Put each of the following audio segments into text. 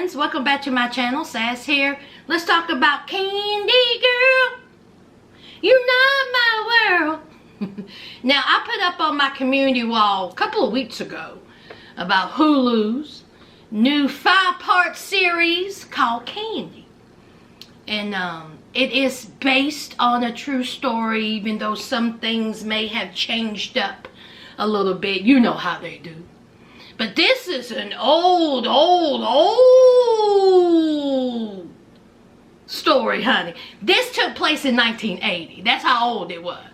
friends, welcome back to my channel. Sas here. Let's talk about Candy Girl. You know my world. Now, I put up on my community wall a couple of weeks ago about Hulu's new 5-part series called Candy. And it is based on a true story, even though some things may have changed up a little bit. You know how they do. But this is an old story, honey. This took place in 1980. That's how old it was.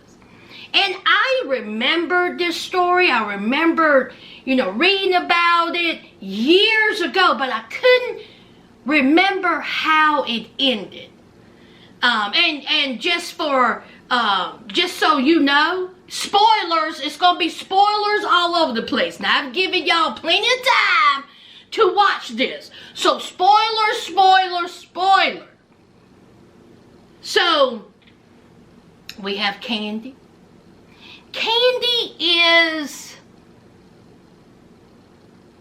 And I remembered this story. I remembered, reading about it years ago, but I couldn't remember how it ended. And just so you know, spoilers, it's going to be spoilers all over the place. Now, I've given y'all plenty of time to watch this. So, spoiler. So, we have Candy. Candy is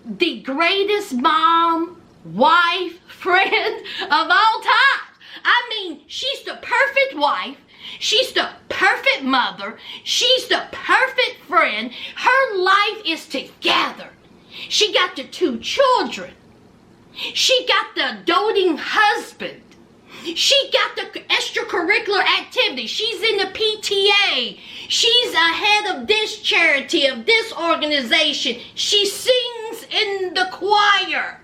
the greatest mom, wife, friend of all time. I mean, she's the perfect wife. She's the perfect mother. She's the perfect friend. Her life is together. She got the 2 children. She got the doting husband. She got the extracurricular activity. She's in the PTA. She's ahead of this charity, of this organization. She sings in the choir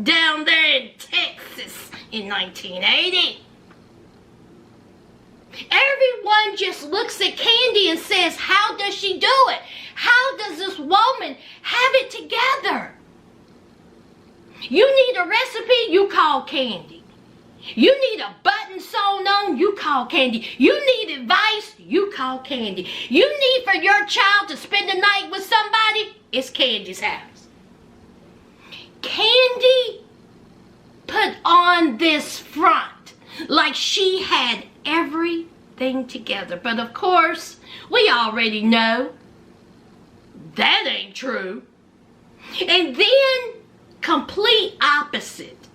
down there in Texas in 1980. Everyone just looks at Candy and says, how does she do it? How does this woman have it together? You need a recipe, you call Candy. You need a button sewn on, you call Candy. You need advice, you call Candy. You need for your child to spend the night with somebody, it's Candy's house. Candy put on this front like she had everything together. But of course, we already know that ain't true. And then, complete opposite,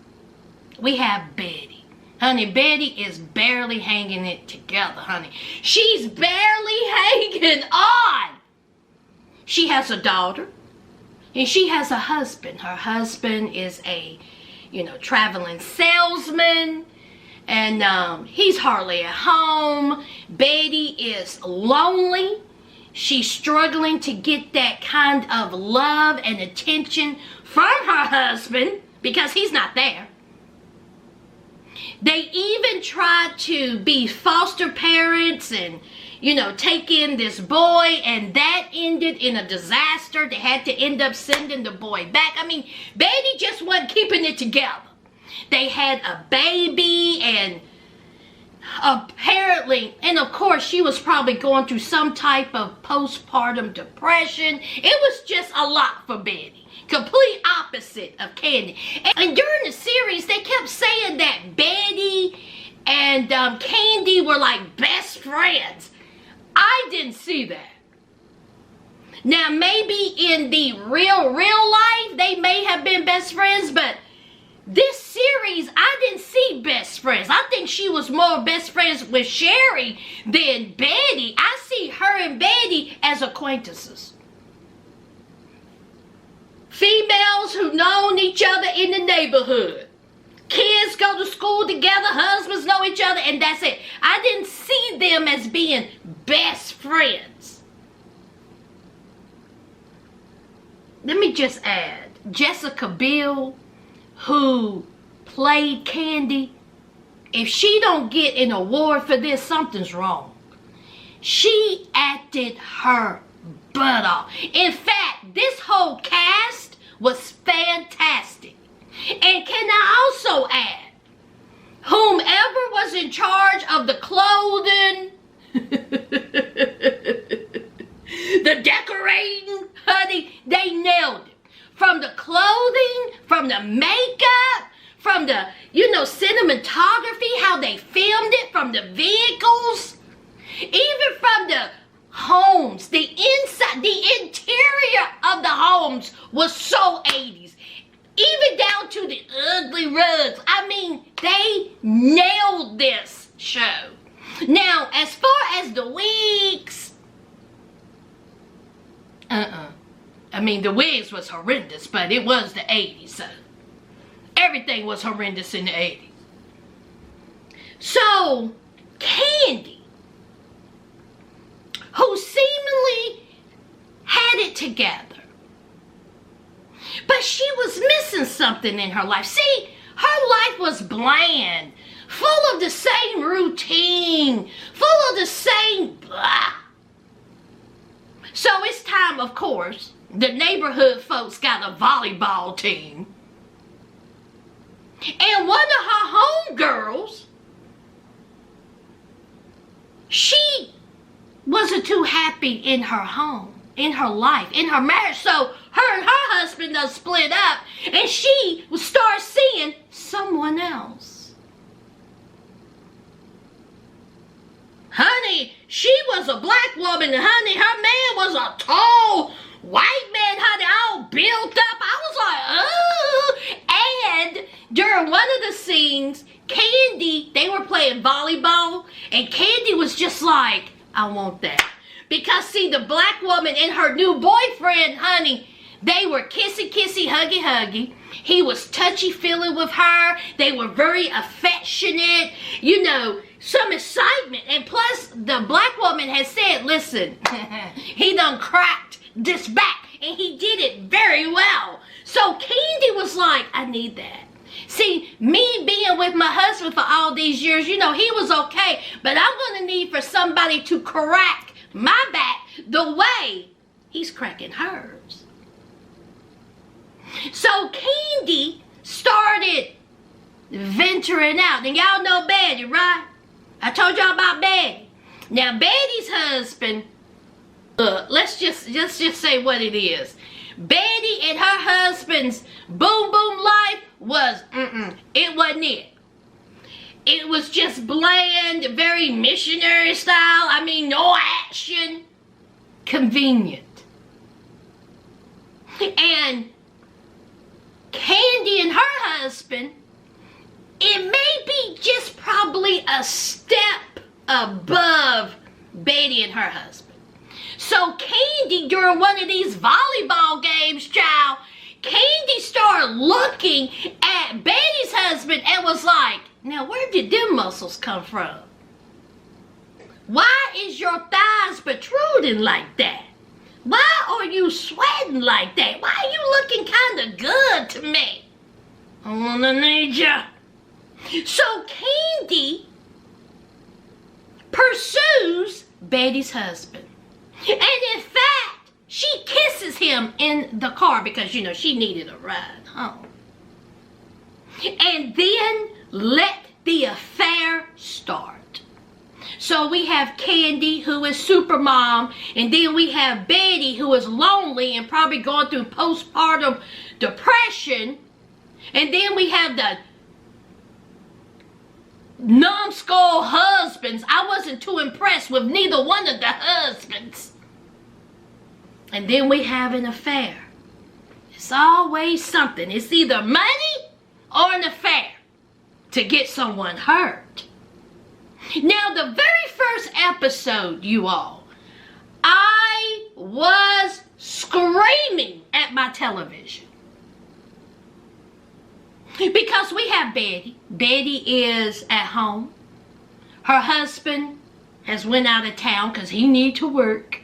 we have Betty. Honey, Betty is barely hanging it together, honey. She's barely hanging on. She has a daughter, and she has a husband. Her husband is a, traveling salesman. And he's hardly at home. Betty is lonely. She's struggling to get that kind of love and attention from her husband because he's not there. They even tried to be foster parents and, take in this boy, and that ended in a disaster. They had to end up sending the boy back. I mean, Betty just wasn't keeping it together. They had a baby, and apparently, and of course, she was probably going through some type of postpartum depression. It was just a lot for Betty. Complete opposite of Candy. And during the series, they kept saying that Betty and Candy were like best friends. I didn't see that. Now, maybe in the real life, they may have been best friends, but this series, I didn't see best friends. I think she was more best friends with Sherry than Betty. I see her and Betty as acquaintances. Females who known each other in the neighborhood. Kids go to school together, husbands know each other, and that's it. I didn't see them as being best friends. Let me just add, Jessica Biel, who played Candy, if she don't get an award for this, something's wrong. She acted her butt off. In fact, this whole cast was fantastic. And can I also add, whomever was in charge of the clothing, the decorating, honey, they nailed it. From the clothing, from the makeup, from the, cinematography, how they filmed it, from the vehicles, even from the homes, the inside, the interior of the homes was so 80s. Even down to the ugly, nailed this show. Now, as far as the wigs, I mean, the wigs was horrendous, but it was the 80s, so everything was horrendous in the 80s. So, Candy, who seemingly had it together, but she was missing something in her life. See, her life was bland, full of the same routine, full of the same blah. So it's time, of course, the neighborhood folks got a volleyball team. And one of her homegirls, she wasn't too happy in her home, in her life, in her marriage. So her and her husband done split up, and she would start seeing someone else. Honey, she was a black woman, and honey, her man was a tall white man, honey, all built up. I was like, oh. And during one of the scenes, Candy, they were playing volleyball, and Candy was just like, I want that. Because, see, the black woman and her new boyfriend, honey, they were kissy, huggy, huggy. He was touchy-feely with her. They were very affectionate. You know, some excitement. And plus, the black woman had said, listen, he done cracked this back. And he did it very well. So Candy was like, I need that. See, me being with my husband for all these years, you know, he was okay. But I'm going to need for somebody to crack my back the way he's cracking hers. So Candy started venturing out. And y'all know Betty, right? I told y'all about Betty. Now, Betty's husband, let's just say what it is. Betty and her husband's boom life was, it wasn't it. It was just bland, very missionary style. I mean, no action. Convenient. And Candy and her husband, it may be just probably a step above Betty and her husband. So Candy, during one of these volleyball games, child, Candy started looking at Betty's husband and was like, now where did them muscles come from? Why is your thighs protruding like that? Why are you sweating like that? Why are you looking kind of good to me? I wanna need ya. So Candy pursues Betty's husband. And in fact, she kisses him in the car because, you know, she needed a ride home. And then let the affair start. So we have Candy, who is super mom, and then we have Betty, who is lonely and probably going through postpartum depression. And then we have the numbskull husbands. I wasn't too impressed with neither one of the husbands. And then we have an affair. It's always something. It's either money or an affair to get someone hurt. Now, the very first episode, you all, I was screaming at my television. Because we have Betty. Betty is at home. Her husband has went out of town because he needs to work.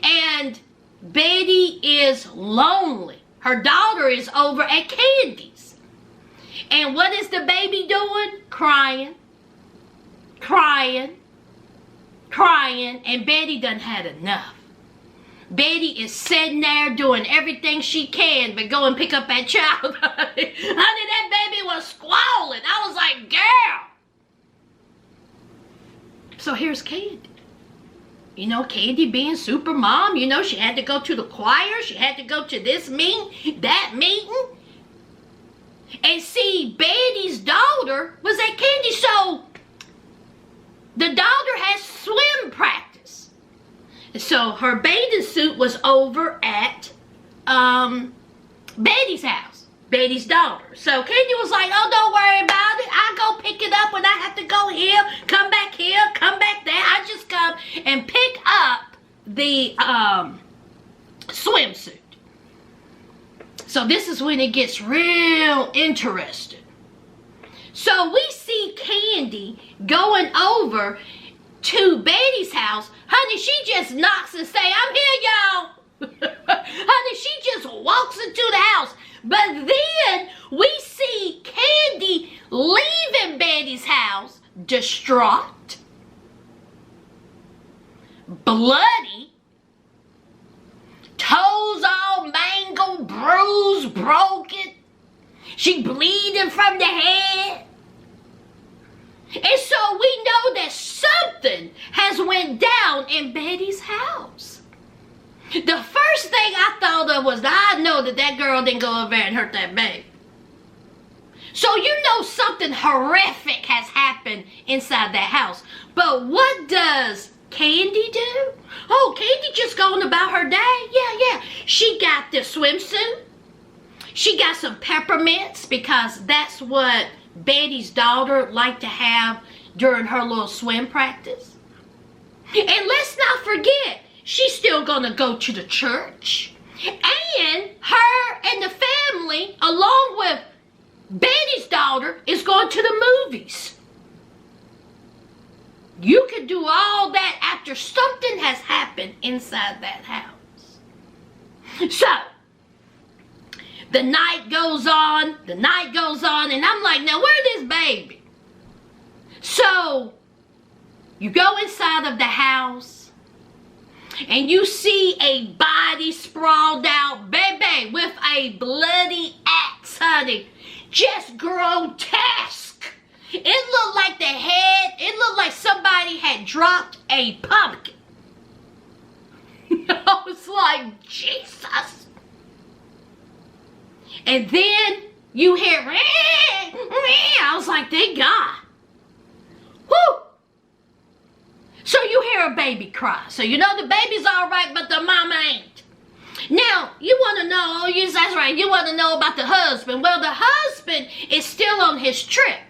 And Betty is lonely. Her daughter is over at Candy's. And what is the baby doing? Crying. And Betty done had enough. Betty is sitting there doing everything she can but go and pick up that child. Honey, that baby was squalling. I was like, girl. So here's Candy. You know, Candy being super mom, you know, she had to go to the choir. She had to go to this meeting, that meeting. And see, Betty's daughter was at Candy. So the daughter has swim practice. So her bathing suit was over at Betty's house. Betty's daughter. So Candy was like, oh, don't worry about it. I'll go pick it up when I have to go here, come back here, come back there. I just come and pick up the swimsuit. So this is when it gets real interesting. So we see Candy going over to Betty's house. Honey, she just knocks and say, I'm here, y'all. Honey, she just walks into the house. But then we see Candy leaving Betty's house, distraught, bloody, toes all mangled, bruised, broken. She bleeding from the head. And so we know that something has went down in Betty's house. The first thing I thought of was, I know that girl didn't go over there and hurt that baby. So you know something horrific has happened inside that house. But what does Candy do? Oh, Candy just going about her day. Yeah. She got the swimsuit. She got some peppermints because that's what Betty's daughter liked to have during her little swim practice. And let's not forget, she's still gonna go to the church. And her and the family, along with Betty's daughter, is going to the movies. You could do all that after something has happened inside that house. So, the night goes on, and I'm like, now where's this baby? So, you go inside of the house, and you see a body sprawled out, baby, with a bloody axe, honey. Just grotesque. It looked like the head, it looked like somebody had dropped a pumpkin. I was like, Jesus. And then you hear, I was like, thank God. Whew. So you hear a baby cry. So you know the baby's all right, but the mama ain't. Now, you want to know, oh, yes, that's right, you want to know about the husband. Well, the husband is still on his trip.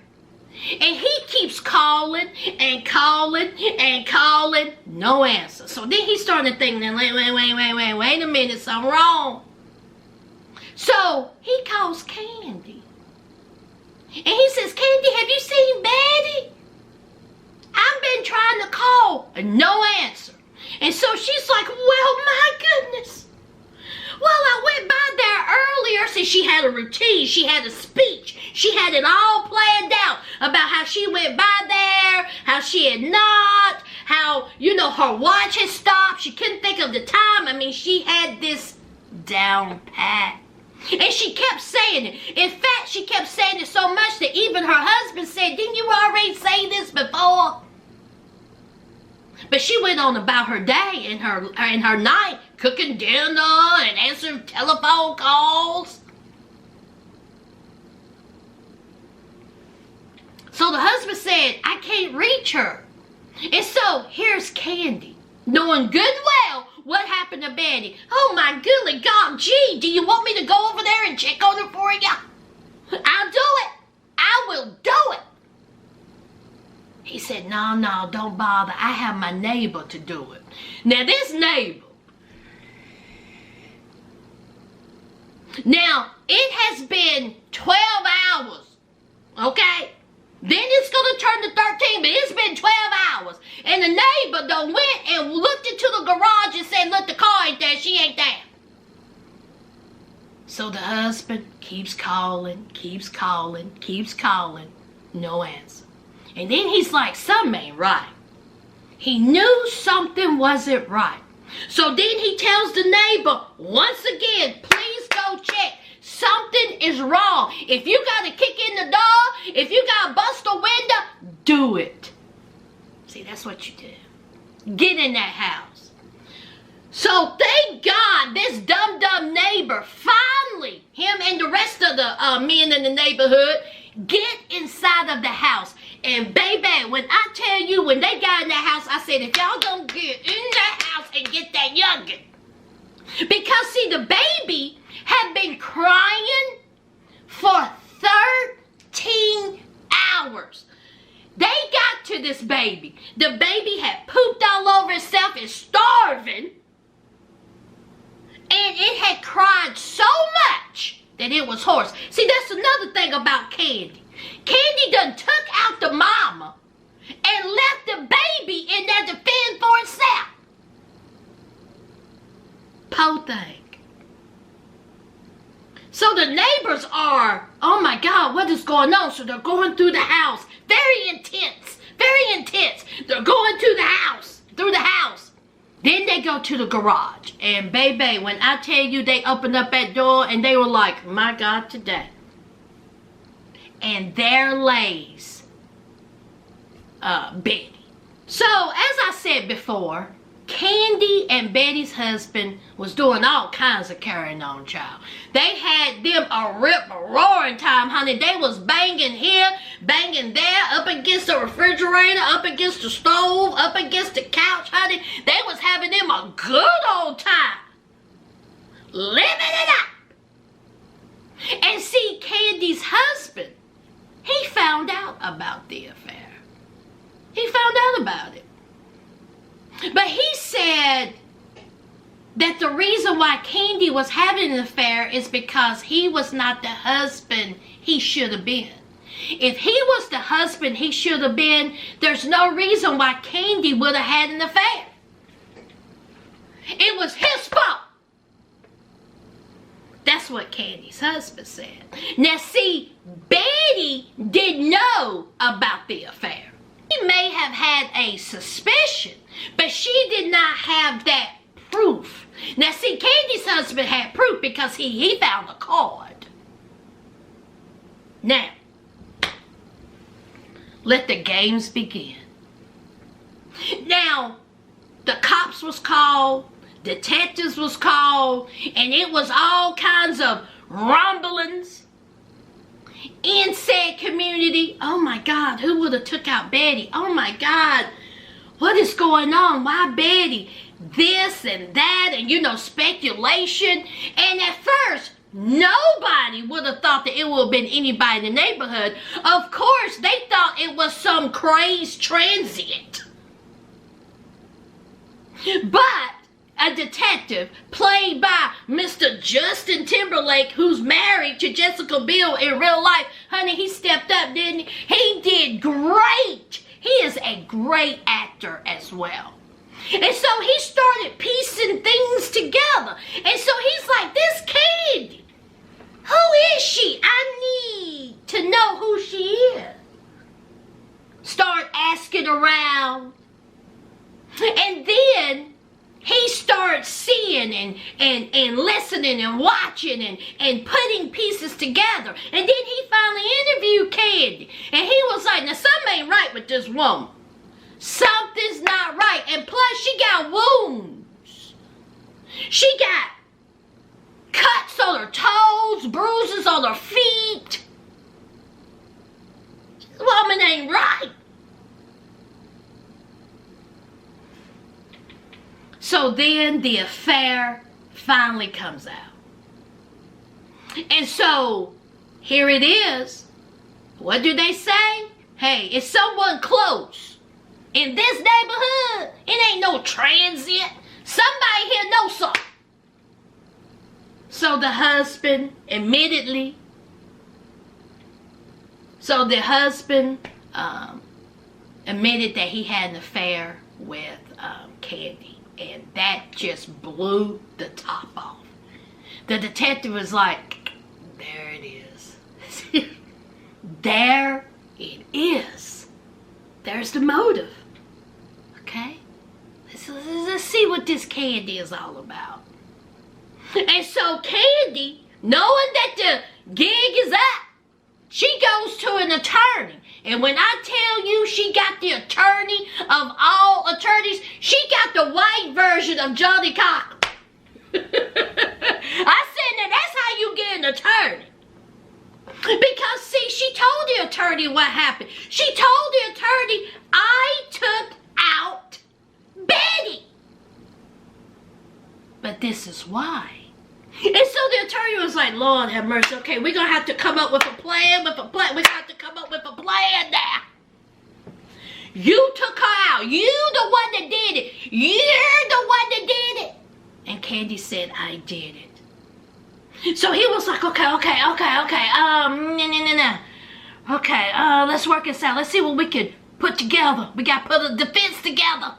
And he keeps calling and calling and calling, no answer. So then he's starting to think, wait a minute, something wrong. So he calls Candy. And he says, Candy, have you seen Betty? I've been trying to call and no answer. And so she's like, well, my goodness. Well, I went by there earlier. See, she had a routine. She had a speech. She had it all planned out about how she went by there, how she had not, how, you know, her watch had stopped. She couldn't think of the time. I mean, she had this down pat. And she kept saying it. In fact, she kept saying it so much that even her husband said, didn't you already say this before? But she went on about her day and her night, cooking dinner and answering telephone calls. So the husband said, I can't reach her. And so here's Candy, knowing good well what happened to Betty. Oh my goodly God, gee, do you want me to go over there and check on her for you? I'll do it. I will do it. He said, no, don't bother. I have my neighbor to do it. Now this neighbor, now it has been 12 hours, okay? Then it's going to turn to 13, but it's been 12 hours. And the neighbor done went and looked into the garage and said, look, the car ain't there, she ain't there. So the husband keeps calling, no answer. And then he's like, something ain't right. He knew something wasn't right. So then he tells the neighbor, once again, please go check. Something is wrong. If you got to kick in the door, if you got to bust a window, do it. See, that's what you do. Get in that house. So thank God this dumb neighbor, finally, him and the rest of the men in the neighborhood, get inside of the house. And baby, when I tell you, when they got in that house, I said, if y'all don't get in that house and get that youngin'. Because see, the baby had been crying for 13 hours. this baby. The baby had pooped all over itself and starving. And it had cried so much that it was hoarse. See, that's another thing about Candy. Candy done took out the mama and left the baby in there to fend for itself. Poor thing. So the neighbors are, oh my God, what is going on? So they're going through the house. Very intense. Very intense. They're going through the house. Then they go to the garage. And baby, when I tell you they opened up that door and they were like, my God, today. And there lays Betty. So, as I said before, Candy and Betty's husband was doing all kinds of carrying on, child. They had them a rip-roaring time, honey. They was banging here, banging there, up against the refrigerator, up against the stove, up against the couch, honey. They was having them a good old time. Living it up. And see, Candy's husband, he found out about the affair. He found out about it. But he said that the reason why Candy was having an affair is because he was not the husband he should have been. If he was the husband he should have been, there's no reason why Candy would have had an affair. It was his fault. That's what Candy's husband said. Now see, Betty didn't know about the affair. She may have had a suspicion, but she did not have that proof. Now see, Candy's husband had proof because he found a card. Now, let the games begin. Now, the cops was called, detectives was called, and it was all kinds of rumblings in said community. Oh my God, who would have took out Betty? Oh my God, what is going on? Why Betty? This and that, and you know, speculation. And at first, nobody would have thought that it would have been anybody in the neighborhood. Of course, they thought it was some crazed transient. But a detective played by Mr. Justin Timberlake, who's married to Jessica Biel in real life. Honey, he stepped up, didn't he? He did great. He is a great actor as well. And so he started piecing things together. And so he's like, this Candy, who is she? I need to know who she is. Start asking around. And then he starts seeing and listening and watching and putting pieces together. And then he finally interviewed Candy. And he was like, now something ain't right with this woman. Something's not right. And plus she got wounds. She got cuts on her toes, bruises on her feet. This woman ain't right. So then the affair finally comes out. And so here it is. What do they say? Hey, it's someone close. In this neighborhood, it ain't no transient. Somebody here knows something. So the husband admitted that he had an affair with Candy. And that just blew the top off. The detective was like, there it is. There it is. There's the motive. Okay? Let's see what this Candy is all about. And so Candy, knowing that the gig is up, she goes to an attorney. And when I tell you she got the attorney of all attorneys, she got the white version of Johnny Cochran. I said, now that's how you get an attorney. Because, see, she told the attorney what happened. She told the attorney, I took out Betty. But this is why. And so the attorney was like, Lord have mercy. Okay, we're going to have to come up with a plan, We're going to have to come up with a plan now. You took her out. You the one that did it. You're the one that did it. And Candy said, I did it. So he was like, okay. No. Okay, let's work this out. Let's see what we can put together. We got to put a defense together.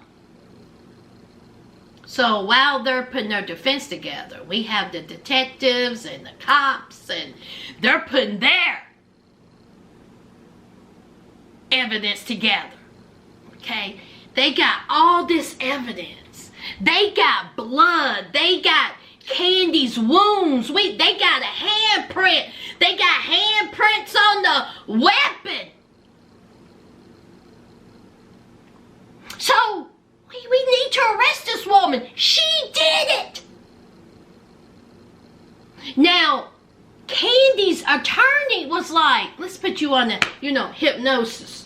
So while they're putting their defense together, we have the detectives and the cops, and they're putting their evidence together. Okay? They got all this evidence. They got blood. They got Candy's wounds. They got a handprint. They got handprints on the weapon. So we need to arrest this woman. She did it. Now, Candy's attorney was like, let's put you on the, hypnosis.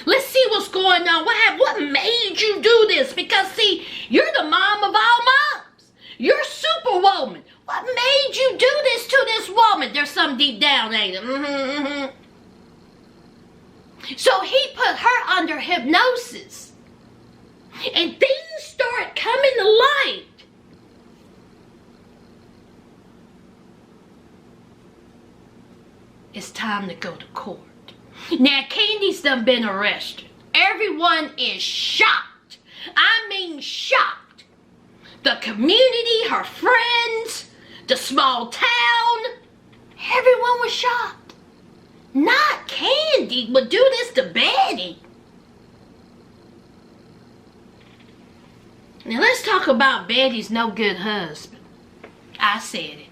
Let's see what's going on. What made you do this? Because, see, you're the mom of all moms. You're Superwoman. What made you do this to this woman? There's something deep down, ain't it? So he put her under hypnosis. And things start coming to light. It's time to go to court. Now, Candy's done been arrested. Everyone is shocked. I mean shocked. The community, her friends, the small town, everyone was shocked. Not Candy would do this to Betty. Now, let's talk about Betty's no good husband. I said it.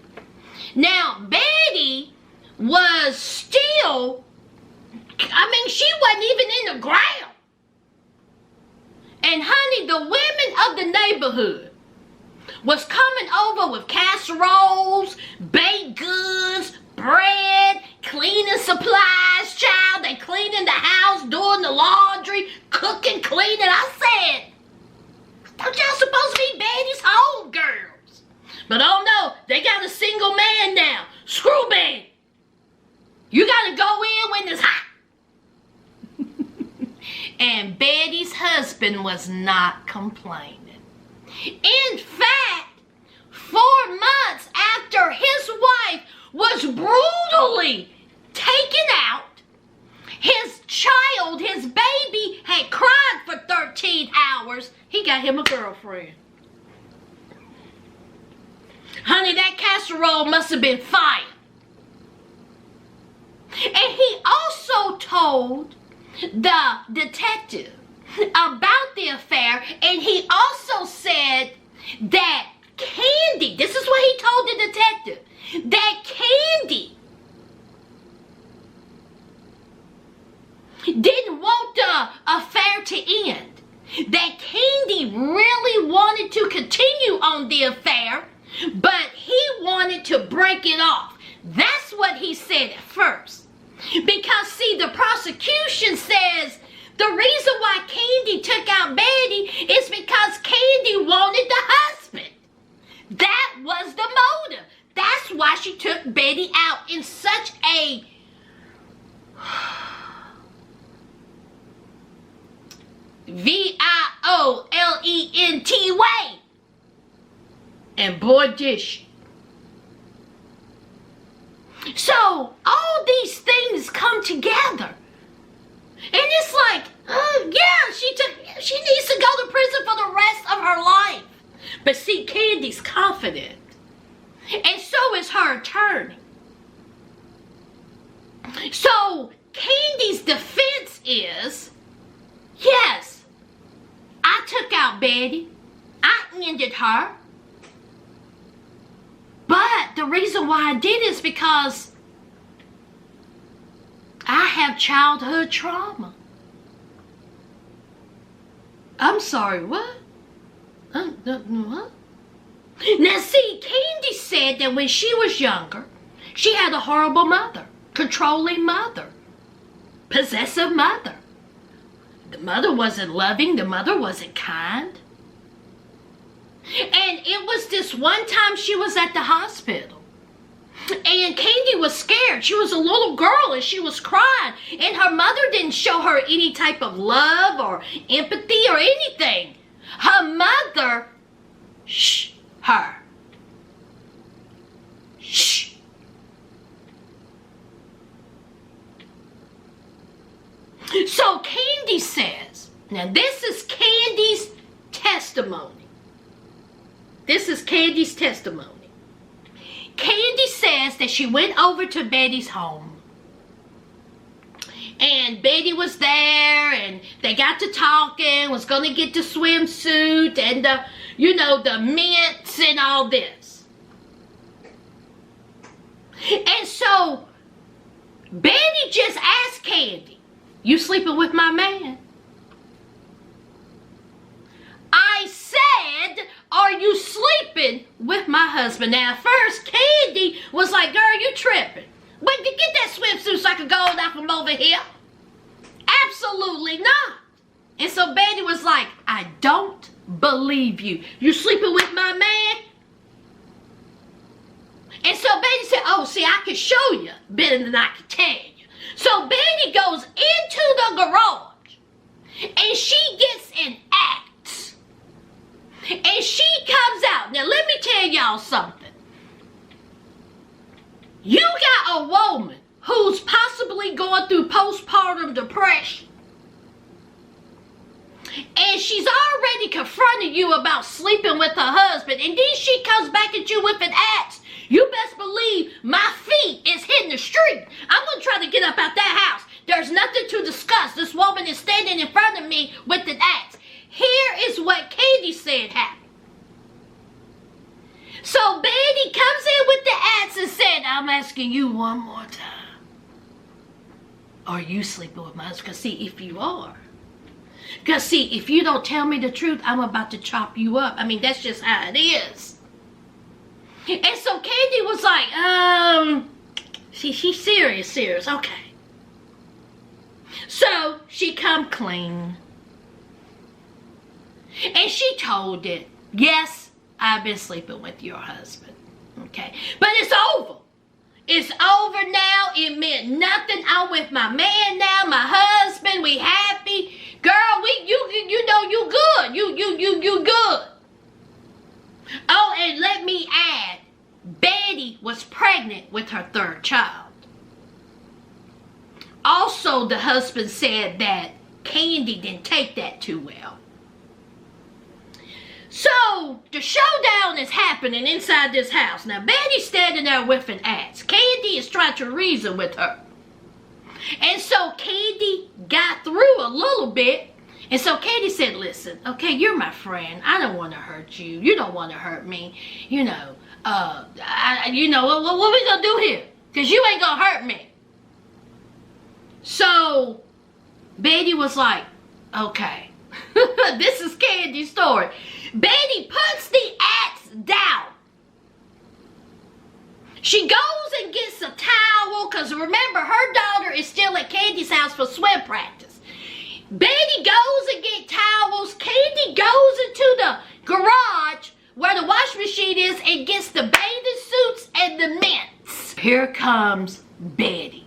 Now, Betty was still, she wasn't even in the ground. And honey, the women of the neighborhood was coming over with casseroles, baked goods, bread, cleaning supplies, child. They cleaning the house, doing the laundry, cooking, cleaning. I said, don't y'all supposed to be Betty's homegirls? But oh no, they got a single man now. Screw Betty. You gotta go in when it's hot. And Betty's husband was not complaining. In fact, 4 months after his wife was brutally taken out, his child, his baby, had cried for 13 hours. He got him a girlfriend. Honey, that casserole must have been fire. And he also told the detective about the affair, and he also said that Candy, this is what he told the detective, that Candy didn't want the affair to end. That Candy really wanted to continue on the affair, but he wanted to break it off. That's what he said at first. Because, see, the prosecution says the reason why Candy took out Betty is because Candy wanted the husband. That was the motive. That's why she took Betty out in such a violent way. And boy, did she. So, all these things come together. And it's like, she needs to go to prison for the rest of her life. But see, Candy's confident. And so is her attorney. So, Candy's defense is, yes, I took out Betty. I ended her. But the reason why I did is because I have childhood trauma. I'm sorry, what? What? Now see, Candy said that when she was younger, she had a horrible mother, controlling mother, possessive mother. The mother wasn't loving, the mother wasn't kind. And it was this one time she was at the hospital. And Candy was scared. She was a little girl and she was crying. And her mother didn't show her any type of love or empathy or anything. Her mother, shh, her. Shh. So Candy says, now this is Candy's testimony. This is Candy's testimony. Candy says that she went over to Betty's home. And Betty was there and they got to talking, was going to get the swimsuit and the mints and all this. And so Betty just asked Candy, "You sleeping with my man?" I said, "Are you sleeping with my husband?" Now, at first, Candy was like, "Girl, you tripping. But you get that swimsuit so I could go on out from over here." Absolutely not. And so Betty was like, "I don't believe you. You sleeping with my man?" And so Betty said, "Oh, see, I can show you better than I can tell you." So Betty goes into the garage and she gets an axe. And she comes out. Now, let me tell y'all something. You got a woman who's possibly going through postpartum depression. And she's already confronted you about sleeping with her husband. And then she comes back at you with an axe. You best believe my feet is hitting the street. I'm going to try to get up out that house. There's nothing to discuss. This woman is standing in front of me with an axe. Here is what Candy said happened. So Betty comes in with the axe and said, "I'm asking you one more time. Are you sleeping with my husband? Because see, if you are. Because see, if you don't tell me the truth, I'm about to chop you up. I mean, that's just how it is." And so Candy was like, she's serious. Okay. So she come clean. And she told it, "Yes, I've been sleeping with your husband." Okay. But it's over. It's over now. It meant nothing. I'm with my man now, my husband. We happy. Girl, you good. You good. Oh, and let me add, Betty was pregnant with her third child. Also, the husband said that Candy didn't take that too well. So, the showdown is happening inside this house. Now, Betty's standing there with an axe. Candy is trying to reason with her. And so, Candy got through a little bit. And so, Candy said, "Listen, okay, you're my friend. I don't want to hurt you. You don't want to hurt me. What we going to do here? Because you ain't going to hurt me." So, Betty was like, "Okay." This is Candy's story. Betty puts the axe down. She goes and gets a towel, because remember, her daughter is still at Candy's house for swim practice. Betty goes and gets towels. Candy goes into the garage where the wash machine is and gets the bathing suits and the mints. Here comes Betty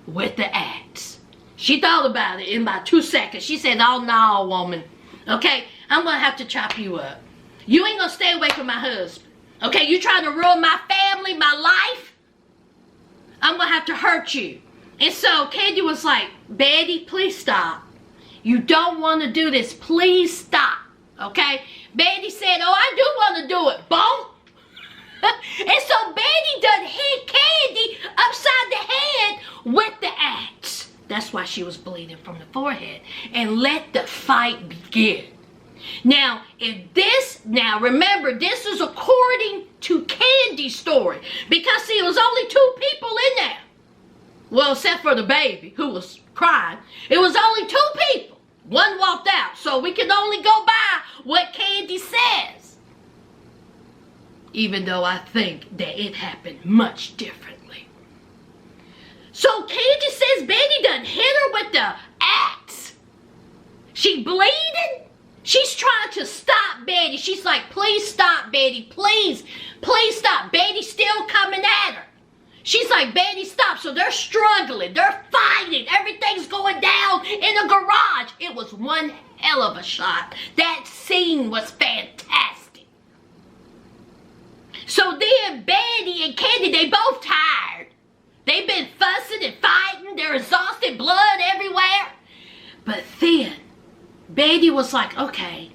with the axe. She thought about it in about 2 seconds. She said, "Oh, no, woman. Okay, I'm going to have to chop you up. You ain't going to stay away from my husband. Okay, you trying to ruin my family, my life? I'm going to have to hurt you." And so Candy was like, "Betty, please stop. You don't want to do this. Please stop." Okay? Betty said, "Oh, I do want to do it." Boom. And so Betty done hit Candy upside the head with the axe. That's why she was bleeding from the forehead. And let the fight begin. Now, remember, this is according to Candy's story. Because, see, it was only 2 people in there. Well, except for the baby who was crying. It was only 2 people. One walked out. So we can only go by what Candy says. Even though I think that it happened much differently. So Candy says Betty done hit her with the axe. She bleeding. She's trying to stop Betty. She's like, "Please stop, Betty. Please stop." Betty's still coming at her. She's like, Betty, stop. So they're struggling. They're fighting. Everything's going down in a garage. It was one hell of a shot. That scene was fantastic. So then Betty and Candy, they both tired. They've been fussing and fighting. They're exhausted, blood everywhere. But then Betty was like, okay,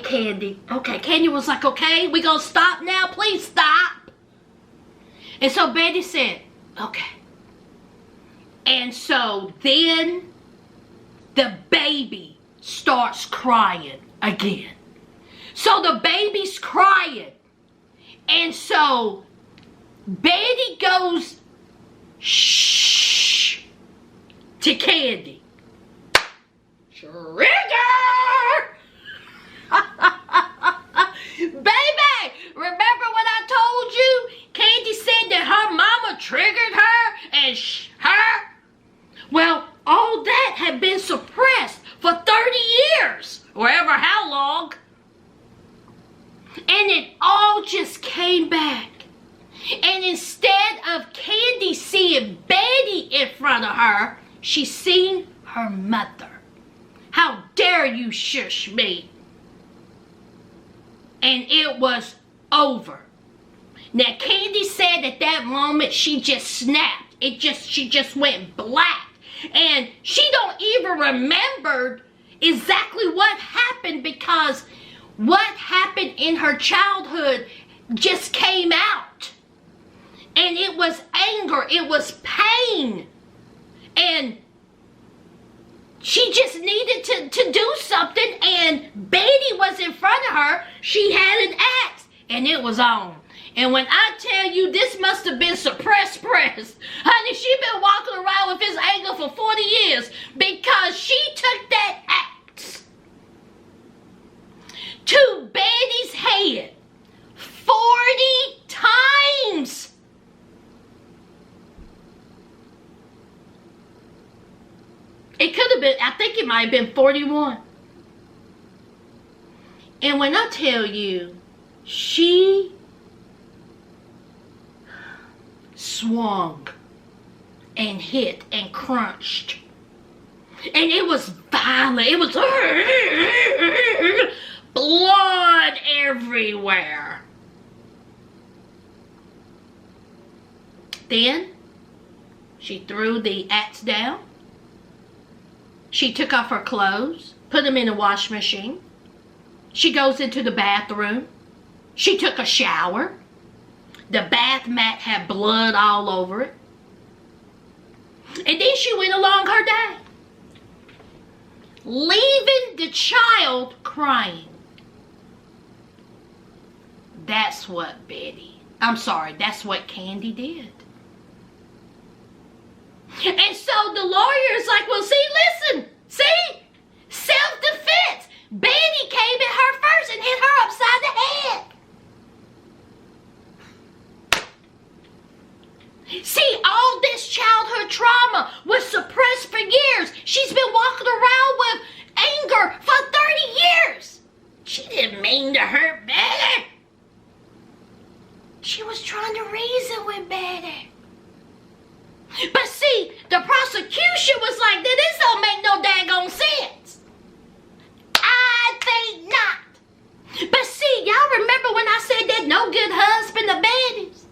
Candy. Okay, Candy was like, okay, we gonna stop now? Please stop. And so Betty said, okay. And so then the baby starts crying again. So the baby's crying. And so Betty goes, shh, to Candy. Trigger! Baby, remember when I told you Candy said that her mama triggered her and her? Well, all that had been suppressed for 30 years, or ever how long. And it all just came back. And instead of Candy seeing Betty in front of her, she seen her mother. How dare you shush me? And it was over. Now, Candy said at that moment she just snapped. She just went black. And she don't even remember exactly what happened, because what happened in her childhood just came out. And it was anger. It was pain. And she just needed to do something, and Betty was in front of her. She had an axe, and it was on. And when I tell you this must have been suppressed press, honey, she been walking around with this anger for 40 years because she took that axe to Betty's head 40 times. It could have been, I think it might have been 41. And when I tell you, she swung and hit and crunched. And it was violent. It was blood everywhere. Then she threw the axe down. She took off her clothes, put them in a wash machine. She goes into the bathroom. She took a shower. The bath mat had blood all over it. And then she went along her day, leaving the child crying. That's what that's what Candy did. And so the lawyer's like, well, listen, self-defense. Betty came at her first and hit her upside the head. See, all this childhood trauma was suppressed for years. She's been walking around with anger for 30 years. She didn't mean to hurt Betty. She was trying to reason with Betty. But see, the prosecution was like, this don't make no daggone sense. I think not. But see, y'all remember when I said that no good husband of Betty's?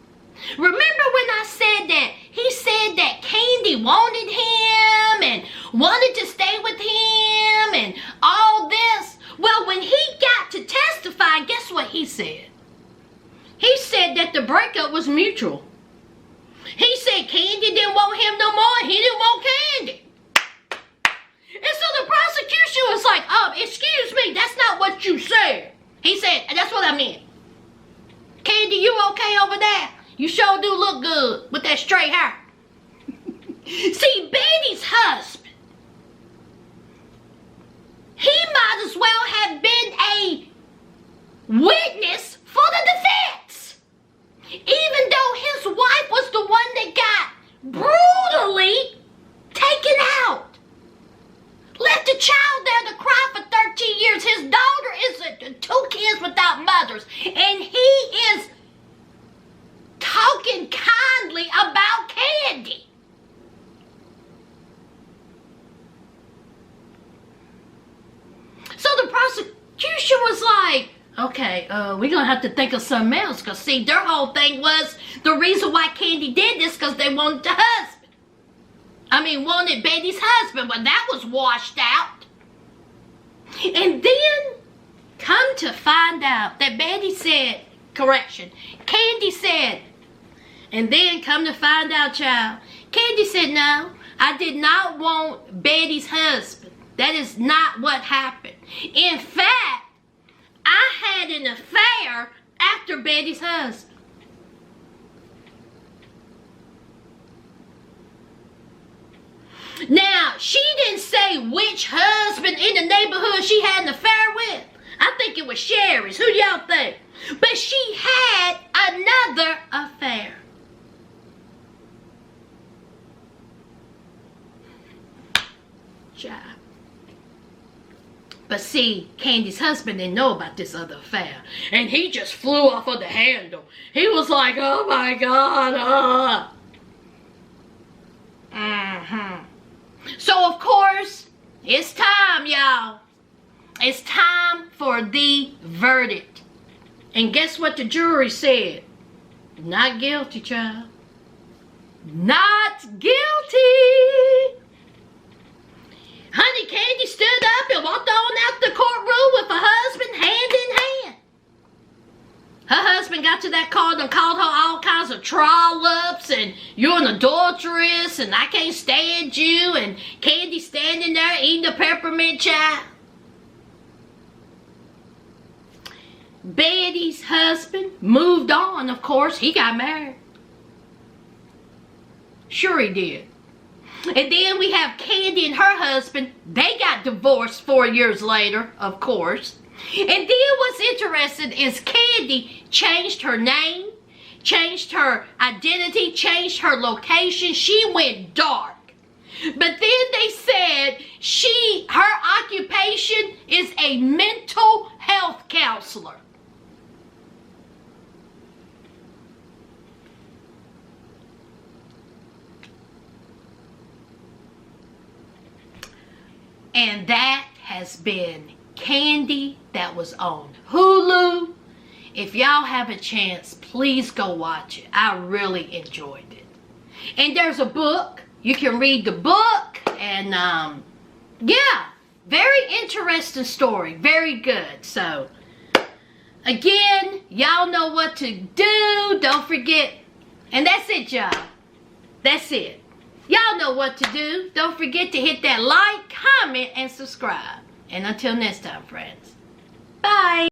Remember when I said that he said that Candy wanted him and wanted to stay with him and all this? Well, when he got to testify, guess what he said? He said that the breakup was mutual. He said Candy didn't want him no more, and he didn't want Candy. And so the prosecution was like, excuse me, that's not what you said. He said, that's what I meant. Candy, you okay over there? You sure do look good with that straight hair. See, Betty's husband, he might as well have been a witness for the defense. Even though his wife was the one that got brutally taken out. Left the child there to cry for 13 years. His daughter is 2 kids without mothers. And he is talking was like, okay, we're gonna have to think of something else. Because, see, their whole thing was the reason why Candy did this because they wanted the husband. I mean, wanted Betty's husband, but that was washed out. And then, come to find out that Betty said, correction, Candy said, and then come to find out, child, Candy said, no, I did not want Betty's husband. That is not what happened. In fact, I had an affair after Betty's husband. Now, she didn't say which husband in the neighborhood she had an affair with. I think it was Sherry's. Who do y'all think? But she had another affair. Child. But see, Candy's husband didn't know about this other affair. And he just flew off of the handle. He was like, oh my God. So, of course, it's time, y'all. It's time for the verdict. And guess what the jury said? Not guilty, child. Not guilty. Honey Candy stood up and walked on out the courtroom with her husband hand in hand. Her husband got to that car and called her all kinds of trollops and you're an adulteress and I can't stand you, and Candy standing there eating a peppermint child. Betty's husband moved on, of course. He got married. Sure he did. And then we have Candy and her husband. They got divorced 4 years later, of course. And then what's interesting is Candy changed her name, changed her identity, changed her location. She went dark. But then they said her occupation is a mental health counselor. And that has been Candy. That was on Hulu. If y'all have a chance, please go watch it. I really enjoyed it. And there's a book. You can read the book. And, yeah, very interesting story. Very good. So, again, y'all know what to do. Don't forget. And that's it, y'all. That's it. Y'all know what to do. Don't forget to hit that like, comment, and subscribe. And until next time, friends. Bye.